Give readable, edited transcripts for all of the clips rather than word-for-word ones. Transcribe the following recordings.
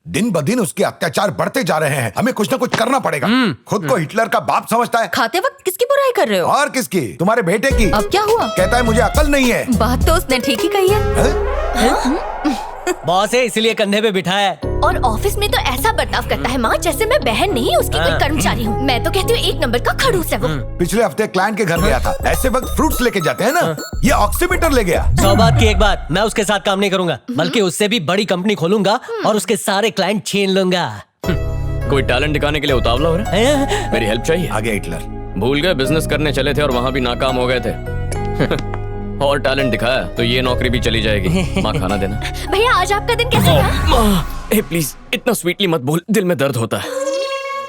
दिन ब दिन उसके अत्याचार बढ़ते जा रहे हैं। हमें कुछ ना कुछ करना पड़ेगा। खुद को हिटलर का बाप समझता है। खाते वक्त किसकी बुराई कर रहे हो? और किसकी? तुम्हारे बेटे की। अब क्या हुआ? कहता है मुझे अकल नहीं है। बात तो उसने ठीक ही कही है। बॉस है इसलिए कंधे पे बिठाया है। और ऑफिस में तो ऐसा बर्ताव करता है माँ जैसे मैं बहन नहीं उसकी कोई कर्मचारी हूँ। मैं तो कहती हूँ 1 नंबर का खड़ूस है वो। पिछले हफ्ते क्लाइंट के घर गया था। ऐसे वक्त फ्रूट्स लेके जाते हैं ना, ये ऑक्सीमीटर ले गया। 100 बात की एक बात, मैं उसके साथ काम नहीं करूंगा, बल्कि उससे भी बड़ी कंपनी खोलूंगा और उसके सारे क्लाइंट छीन लूंगा। कोई टैलेंट दिखाने के लिए उतावला हो रहा है? मेरी हेल्प चाहिए? आ गया हिटलर। भूल गए बिजनेस करने चले थे और वहाँ भी नाकाम हो गए थे। और टैलेंट दिखाया तो ये नौकरी भी चली जाएगी। माँ खाना देना। भैया आज आपका दिन कैसा रहा? माँ, ए प्लीज इतना स्वीटली मत बोल, दिल में दर्द होता है।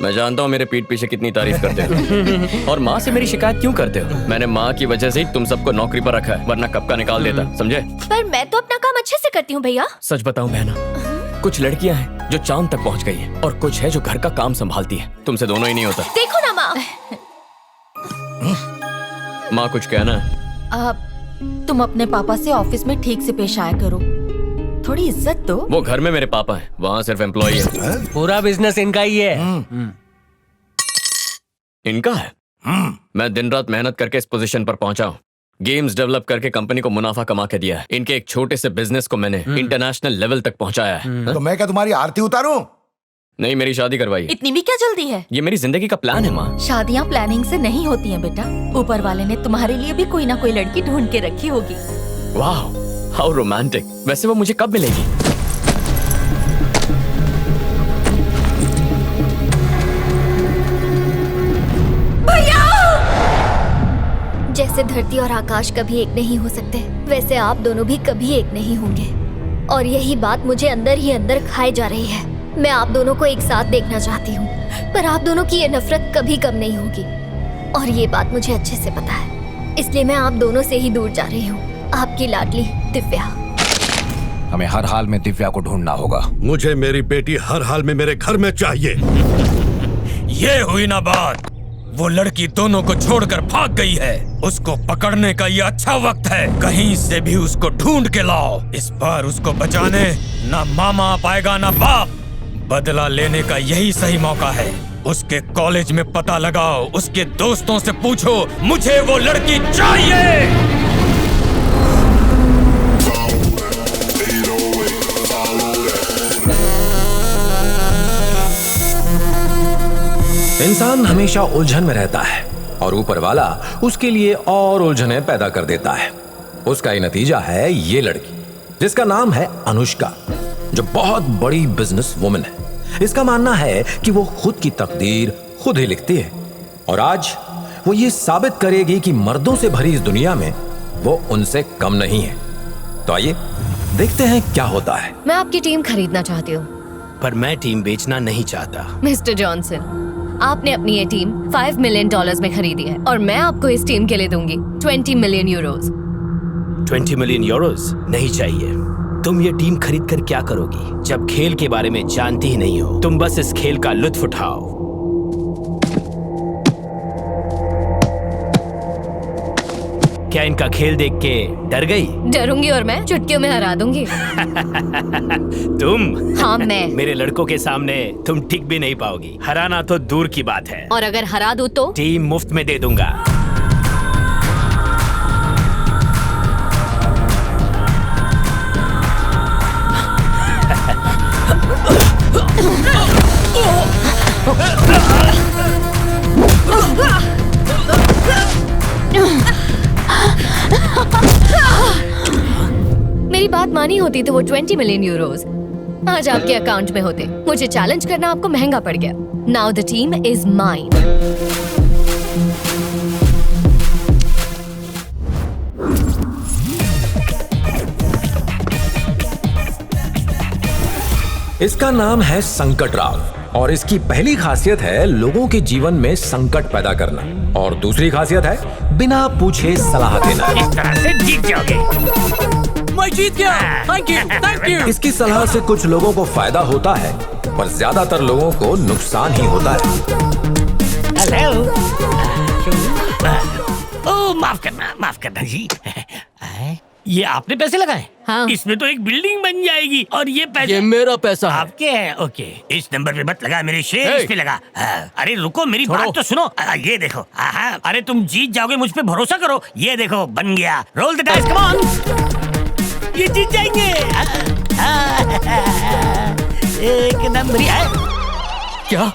मैं जानता हूँ मेरे पीठ पीछे कितनी तारीफ करते हो और माँ से मेरी शिकायत क्यों करते हो। मैंने माँ की वजह से ही तुम सबको नौकरी पर रखा है, वरना कब का निकाल देता, समझे? पर मैं तो अपना काम अच्छे से करती हूँ भैया। सच बताऊं बहना, कुछ लड़कियां हैं जो चांद तक पहुंच गई हैं और कुछ है जो घर का काम संभालती है। तुमसे दोनों ही नहीं होता। देखो ना माँ। माँ कुछ कहना है? तुम अपने पापा से ऑफिस में ठीक से पेश आया करो, थोड़ी इज्जत दो। वो घर में मेरे पापा हैं, वहाँ सिर्फ एम्प्लॉई है। पूरा बिजनेस इनका ही है। इनका है? मैं दिन रात मेहनत करके इस पोजीशन पर पहुंचा हूँ। गेम्स डेवलप करके कंपनी को मुनाफा कमा के दिया है। इनके एक छोटे से बिजनेस को मैंने इंटरनेशनल लेवल तक पहुंचाया है। तो मैं क्या तुम्हारी आरती उतारूं? नहीं, मेरी शादी करवाई। इतनी भी क्या जल्दी है? ये मेरी जिंदगी का प्लान है माँ। शादियाँ प्लानिंग से नहीं होती हैं बेटा। ऊपर वाले ने तुम्हारे लिए भी कोई ना कोई लड़की ढूंढ के रखी होगी। वाह, हाउ रोमांटिक। वैसे वो मुझे कब मिलेगी? जैसे धरती और आकाश कभी एक नहीं हो सकते, वैसे आप दोनों भी कभी एक नहीं होंगे। और यही बात मुझे अंदर ही अंदर खाए जा रही है। मैं आप दोनों को एक साथ देखना चाहती हूँ, पर आप दोनों की ये नफरत कभी कम नहीं होगी और ये बात मुझे अच्छे से पता है। इसलिए मैं आप दोनों से ही दूर जा रही हूँ। आपकी लाडली दिव्या। हमें हर हाल में दिव्या को ढूंढना होगा। मुझे मेरी बेटी हर हाल में मेरे घर में चाहिए। ये हुई ना बात। वो लड़की दोनों को छोड़कर भाग गई है। उसको पकड़ने का ये अच्छा वक्त है। कहीं से भी उसको ढूंढ के लाओ। इस बार उसको बचाने ना मामा आ पाएगा ना बाप। बदला लेने का यही सही मौका है। उसके कॉलेज में पता लगाओ, उसके दोस्तों से पूछो, मुझे वो लड़की चाहिए। इंसान हमेशा उलझन में रहता है और ऊपर वाला उसके लिए और उलझनें पैदा कर देता है। उसका ही नतीजा है ये लड़की, जिसका नाम है अनुष्का, जो बहुत बड़ी बिजनेस वुमन है। इसका मानना है कि वो खुद की तकदीर खुद ही लिखती है और आज वो ये साबित करेगी कि मर्दों से भरी इस दुनिया में वो उनसे कम नहीं है। तो आइए देखते हैं क्या होता है। मैं आपकी टीम खरीदना चाहती हूँ। पर मैं टीम बेचना नहीं चाहता। मिस्टर जॉनसन, आपने अपनी ये टीम $5 मिलियन में खरीदी है और मैं आपको इस टीम के लिए दूंगी 20 मिलियन यूरोज। 20 मिलियन यूरोज नहीं चाहिए। तुम ये टीम खरीद कर क्या करोगी जब खेल के बारे में जानती ही नहीं हो? तुम बस इस खेल का लुत्फ उठाओ। क्या इनका खेल देख के डर गई? डरूंगी और मैं चुटकियों में हरा दूंगी। तुम? हाँ मैं। मेरे लड़कों के सामने तुम टिक भी नहीं पाओगी। हराना तो दूर की बात है। और अगर हरा दूं तो? टीम मुफ्त में दे दूंगा। मेरी बात मानी होती तो वो 20 मिलियन यूरोज आज आपके अकाउंट में होते। मुझे चैलेंज करना आपको महंगा पड़ गया। Now the team is mine. इसका नाम है संकट राव और इसकी पहली खासियत है लोगों के जीवन में संकट पैदा करना और दूसरी खासियत है बिना पूछे सलाह देना। इस तरह से जीत जाओगे। मैं जीत गया। Thank you. इसकी सलाह से कुछ लोगों को फायदा होता है पर ज्यादातर लोगों को नुकसान ही होता है। हेलो। ओह माफ करना जी। ये आपने पैसे लगाए? हाँ। इसमें तो एक बिल्डिंग बन जाएगी और ये पैसे ये मेरा पैसा है। आपके हैं। ओके, इस नंबर पे मत लगा, मेरे शेयर इस पे लगा। हाँ। अरे रुको, मेरी बात तो सुनो। ये देखो। हाँ, अरे तुम जीत जाओगे, मुझ पे भरोसा करो। ये देखो बन गया। Roll the dice, come on. ये जीत जाएंगे। एक नंबर है। क्या?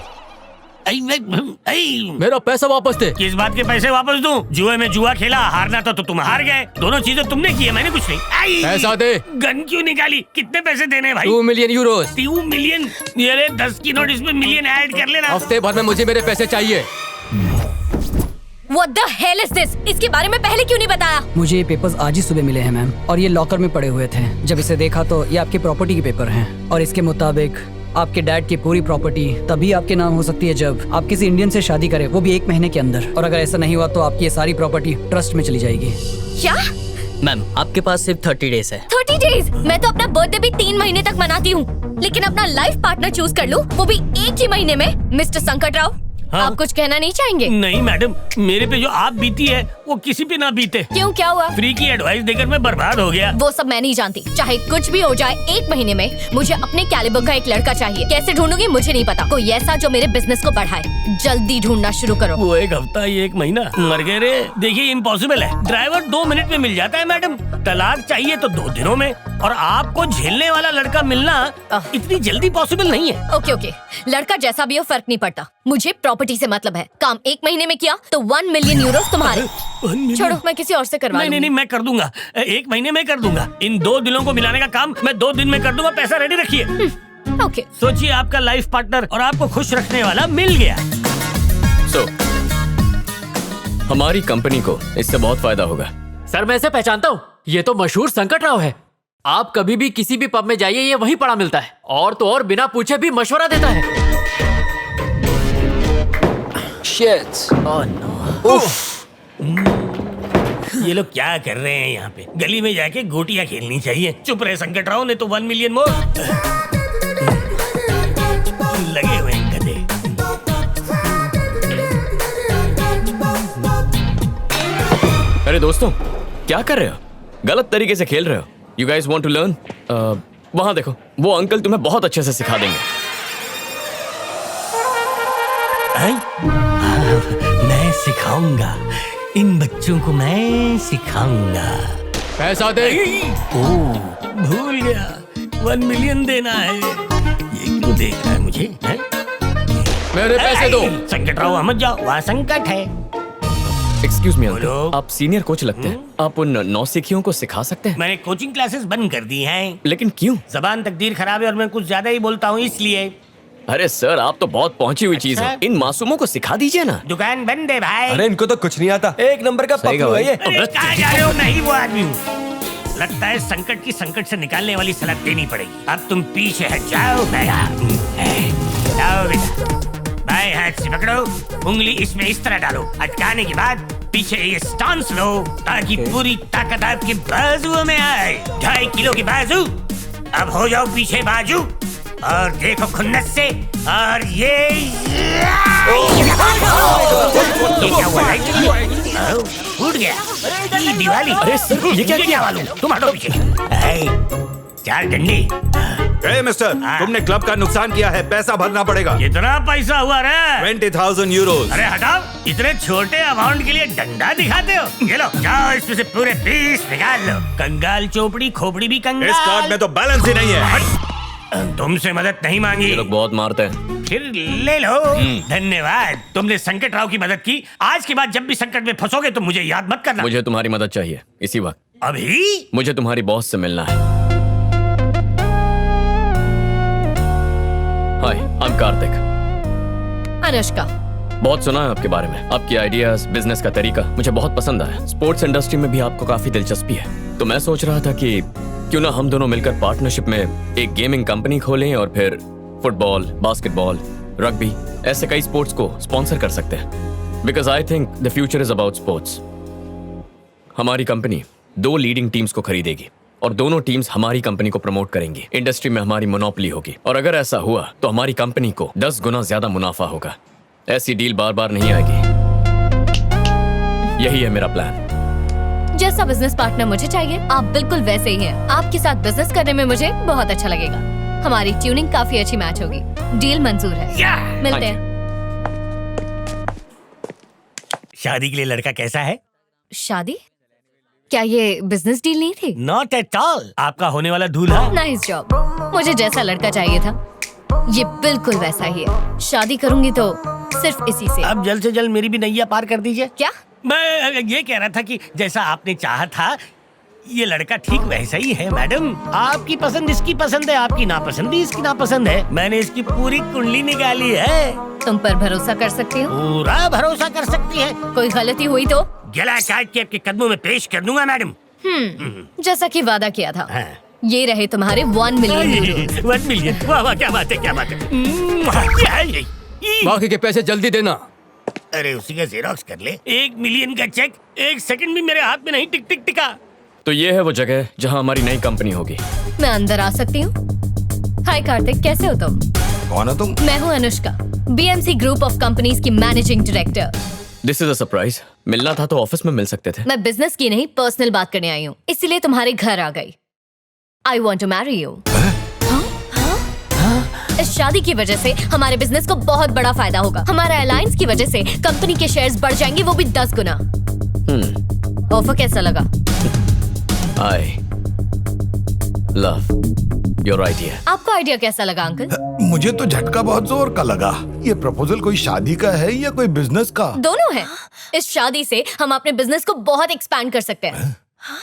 मेरा पैसा वापस दे। किस बात के पैसे वापस दूं? जुए में जुआ खेला, हारना तो तुम हार गए। दोनों चीजें तुमने की है, मैंने कुछ नहीं। पैसा दे। गन क्यों निकाली? कितने पैसे देने भाई? 2 मिलियन यूरोस। 2 मिलियन? ये 10 की नोट, इसमें मिलियन ऐड कर लेना। हफ्ते भर में मुझे मेरे पैसे चाहिए। What the hell is this? इसके बारे में पहले क्यों नहीं बताया? मुझे ये पेपर्स आज ही सुबह मिले हैं मैम, और ये लॉकर में पड़े हुए थे। जब इसे देखा तो ये आपकी प्रॉपर्टी के पेपर हैं, और इसके मुताबिक आपके डैड की पूरी प्रॉपर्टी तभी आपके नाम हो सकती है जब आप किसी इंडियन से शादी करें, वो भी 1 महीने के अंदर। और अगर ऐसा नहीं हुआ तो आपकी ये सारी प्रॉपर्टी ट्रस्ट में चली जाएगी। क्या? मैम, आपके पास सिर्फ 30 डेज है। 30 डेज? मैं तो अपना बर्थडे भी 3 महीने तक मनाती हूँ, लेकिन अपना लाइफ पार्टनर चूज कर लूँ, वो भी एक ही महीने में। मिस्टर संकट राव, हाँ? आप कुछ कहना नहीं चाहेंगे? नहीं मैडम, मेरे पे जो आप बीती है वो किसी पे ना बीते। क्यों, क्या हुआ? फ्री की एडवाइस देकर मैं बर्बाद हो गया। वो सब मैं नहीं जानती। चाहे कुछ भी हो जाए, 1 महीने में मुझे अपने कैलिबर का एक लड़का चाहिए। कैसे ढूंढूंगी मुझे नहीं पता। कोई ऐसा जो मेरे बिजनेस को बढ़ाए। जल्दी ढूंढना शुरू करो। वो 1 हफ्ता, ये 1 महीना, मर गए रे। देखिए इम्पॉसिबल है। ड्राइवर 2 मिनट में मिल जाता है मैडम। तलाक चाहिए तो 2 दिनों में, और आपको झेलने वाला लड़का मिलना इतनी जल्दी पॉसिबल नहीं है। ओके ओके, लड़का जैसा भी हो फर्क नहीं पड़ता। मुझे प्रॉपर्टी से मतलब है। काम 1 महीने में किया तो 1 मिलियन यूरोस तुम्हारे। छोड़ो, मैं किसी और से करवा नहीं, नहीं, मैं कर दूंगा। 1 महीने में कर दूंगा। इन 2 दिनों को मिलाने का काम मैं 2 दिन में कर दूंगा। पैसा रेडी रखिए। ओके। सोचिए, आपका लाइफ पार्टनर और आपको खुश रखने वाला मिल गया। हमारी कंपनी को इससे बहुत फायदा होगा। सर, मैं इसे पहचानता हूँ। ये तो मशहूर संकट राव है। आप कभी भी किसी भी पब में जाइए, ये वहीं पड़ा मिलता है। और तो और बिना पूछे भी मशवरा देता है। Shit. Oh, no. ये लोग क्या कर रहे हैं यहाँ पे? गली में जाके गोटियां खेलनी चाहिए। चुप रहे संकट राव, ने तो 1 मिलियन मोर। लगे हुए हैं गधे। अरे दोस्तों, क्या कर रहे हो? गलत तरीके से खेल रहे हो। You guys want to learn? वहाँ देखो, वो अंकल तुम्हें बहुत अच्छे से सिखा देंगे। मैं सिखाऊंगा, इन बच्चों को मैं सिखाऊंगा। पैसा दे। भूल गया, 1 मिलियन देना है। ये क्यों देख रहा है मुझे? है? मेरे पैसे दो। संकट राव, मत जाओ, वहाँ संकट है। एक्सक्यूज मी अंकल, आप सीनियर कोच लगते हैं। आप उन नौसिखियों को सिखा सकते हैं? मैंने कोचिंग क्लासेस बंद कर दी हैं। लेकिन क्यों? जबान तकदीर खराब है और मैं कुछ ज्यादा ही बोलता हूँ, इसलिए। अरे सर, आप तो बहुत पहुंची हुई चीज है। इन मासूमों को सिखा दीजिए ना। दुकान बंद है भाई। अरे इनको तो कुछ नहीं आता। 1 नंबर का पप्पू है ये। कहाँ जा रहे हो? नहीं, वो आदमी हूँ। लगता है संकट की संकट से निकालने वाली सलाह देनी पड़ेगी। अब तुम पीछे हट जाओ। जाओ बेटा, बाएं हाथ से पकड़ो, उंगली इसमें इस तरह डालो। अटकाने के बाद पीछे ये स्टांस लो, ताकि पूरी ताकत आपके बाजुओं में आए। 2.5 किलो के बाजू। अब हो जाओ पीछे बाजू, और देखो खुन्नस से। और ये क्या हुआ? फूट गया। दिवाली। अरे सर, ये क्या किया? वालों, तुम हटो पीछे। 4 डंडे। मिस्टर, तुमने क्लब का नुकसान किया है, पैसा भरना पड़ेगा। कितना पैसा हुआ रे? 20,000 यूरोस। अरे हटाओ, इतने छोटे अमाउंट के लिए डंडा दिखाते हो? ये लो, जाओ इसमें से पूरे 20 निकाल लो। कंगाल चोपड़ी, खोपड़ी भी कंगाल। इस कार्ड में तो बैलेंस ही नहीं है। तुमसे मदद नहीं मांगी। ये लोग बहुत मारते हैं। फिर ले लो। धन्यवाद, तुमने संकट राव की मदद की। आज के बाद जब भी संकट में फंसोगे तो मुझे याद मत करना। मुझे तुम्हारी मदद चाहिए इसी वक्त। अभी? मुझे तुम्हारी बॉस से मिलना है। हाय, आई एम कार्तिक। अनुष्का। बहुत सुना है आपके बारे में। आपकी आइडियाज, बिजनेस का तरीका मुझे बहुत पसंद आया। स्पोर्ट्स इंडस्ट्री में भी आपको काफी दिलचस्पी है। तो मैं सोच रहा था कि क्यों ना हम दोनों मिलकर पार्टनरशिप में एक गेमिंग कंपनी खोलें और फिर फुटबॉल, बास्केटबॉल, रग्बी, ऐसे कई स्पोर्ट्स को स्पॉन्सर कर सकते हैं। Because I think the future is about sports. हमारी कंपनी 2 लीडिंग टीम्स को खरीदेगी और दोनों टीम्स हमारी कंपनी को प्रमोट करेंगी। इंडस्ट्री में हमारी मोनोपोली होगी, और अगर ऐसा हुआ तो हमारी कंपनी को 10 गुना ज्यादा मुनाफा होगा। ऐसी डील बार बार नहीं आएगी। यही है मेरा प्लान। जैसा बिजनेस पार्टनर मुझे चाहिए आप बिल्कुल वैसे ही हैं। आपके साथ बिजनेस करने में मुझे बहुत अच्छा लगेगा। हमारी ट्यूनिंग काफी अच्छी मैच होगी। डील मंजूर है। मिलते हैं। शादी के लिए लड़का कैसा है? शादी? क्या ये बिजनेस डील नहीं थी? Not at all. आपका होने वाला दूल्हा। Nice job. मुझे जैसा लड़का चाहिए था ये बिल्कुल वैसा ही है। शादी करूंगी तो सिर्फ इसी से। अब जल्द से जल्द मेरी भी नैया पार कर दीजिए। क्या? मैं ये कह रहा था कि जैसा आपने चाहा था ये लड़का ठीक वैसा ही है मैडम। आपकी पसंद इसकी पसंद है, आपकी नापसंदी इसकी नापसंद है। मैंने इसकी पूरी कुंडली निकाली है। तुम पर भरोसा कर सकती हो? पूरा भरोसा कर सकती है। कोई गलती हुई तो गला काट के आपके कदमों में पेश कर दूंगा मैडम। जैसा कि वादा किया था। ये रहे तुम्हारे 1 मिलियन। 1 मिलियन। वाह वाह, क्या बात है, क्या बात है। बाकी के पैसे जल्दी देना। अरे उसी का जेरोक्स कर ले। 1 मिलियन का चेक 1 सेकंड भी मेरे हाथ में नहीं टिक टिक टिका। तो ये है वो जगह जहाँ हमारी नई कंपनी होगी। मैं अंदर आ सकती हूँ? हाय कार्तिक, कैसे हो तुम? कौन हो तुम? मैं हूँ Anushka, BMC group of companies की managing director. This is a surprise. मिलना था तो ऑफिस में मिल सकते थे। मैं बिजनेस की नहीं पर्सनल बात करने आई हूँ, इसीलिए तुम्हारे घर आ गई। I want to marry you. इस शादी की वजह से हमारे बिजनेस को बहुत बड़ा फायदा होगा। हमारा अलायंस की वजह से कंपनी के शेयर्स बढ़ जाएंगे, वो भी 10 गुना। ऑफर कैसा लगा? I love your idea. आपको आइडिया कैसा लगा अंकल? मुझे तो झटका बहुत जोर का लगा। ये प्रपोजल कोई शादी का है या कोई बिजनेस का? दोनों है। इस शादी से हम अपने बिजनेस को बहुत एक्सपैंड कर सकते हैं।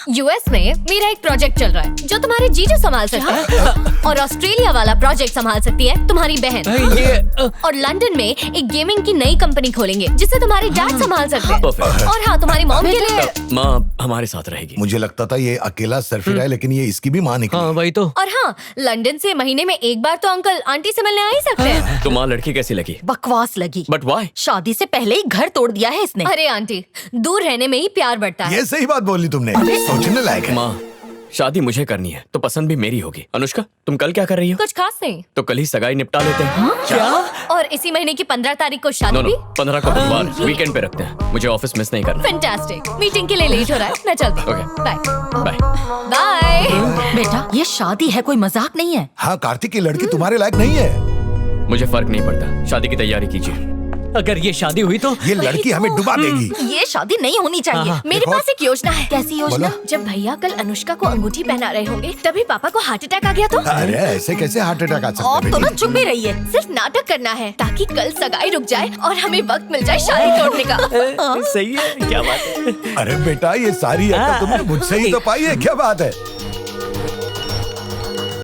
यूएस में मेरा एक प्रोजेक्ट चल रहा है जो तुम्हारे जीजू संभाल सकते हैं, और ऑस्ट्रेलिया वाला प्रोजेक्ट संभाल सकती है तुम्हारी बहन। और लंदन में एक गेमिंग की नई कंपनी खोलेंगे जिसे तुम्हारे डैड संभाल सकते हैं। और हाँ, तुम्हारी मॉम के लिए माँ हमारे साथ रहेगी। मुझे लगता था ये अकेला सर्फिर है, लेकिन ये इसकी भी माँ निकली। हाँ वही तो। और हाँ, लंदन से महीने में एक बार तो अंकल आंटी से मिलने आ ही सकते हैं। तो माँ लड़की कैसी लगी? बकवास लगी। But why? शादी से पहले ही घर तोड़ दिया है इसने। अरे आंटी, दूर रहने में ही प्यार बढ़ता है। ये सही बात बोली तुमने, सोचने लायक है। माँ शादी मुझे करनी है तो पसंद भी मेरी होगी। अनुष्का तुम कल क्या कर रही हो? कुछ खास नहीं। तो कल ही सगाई निपटा लेते हैं। क्या? और इसी महीने की 15 तारीख को शादी भी? 15 को बुधवार, वीकेंड पे रखते हैं। मुझे ऑफिस मिस नहीं करना। फैंटास्टिक। मीटिंग के लिए लेट हो रहा है, मैं चलती हूँ। Bye bye bye. बेटा ये शादी है, कोई मजाक नहीं है। हाँ कार्तिक, की लड़की तुम्हारे लायक नहीं है। मुझे फर्क नहीं पड़ता, शादी की तैयारी कीजिए। अगर ये शादी हुई तो ये लड़की हमें डुबा देगी। ये शादी नहीं होनी चाहिए। मेरे पास एक योजना है। कैसी योजना? जब भैया कल अनुष्का को अंगूठी पहना रहे होंगे तभी पापा को हार्ट अटैक आ गया तो? अरे ऐसे कैसे हार्ट अटैक आ सकता और है? तो ना चुप ही रहिए। सिर्फ नाटक करना है ताकि कल सगाई रुक जाए और हमें वक्त मिल जाए शादी तोड़ने का। सही है, क्या बात है। अरे बेटा, ये सारी अकल तुमने मुझसे ही तो पाई है, क्या बात है?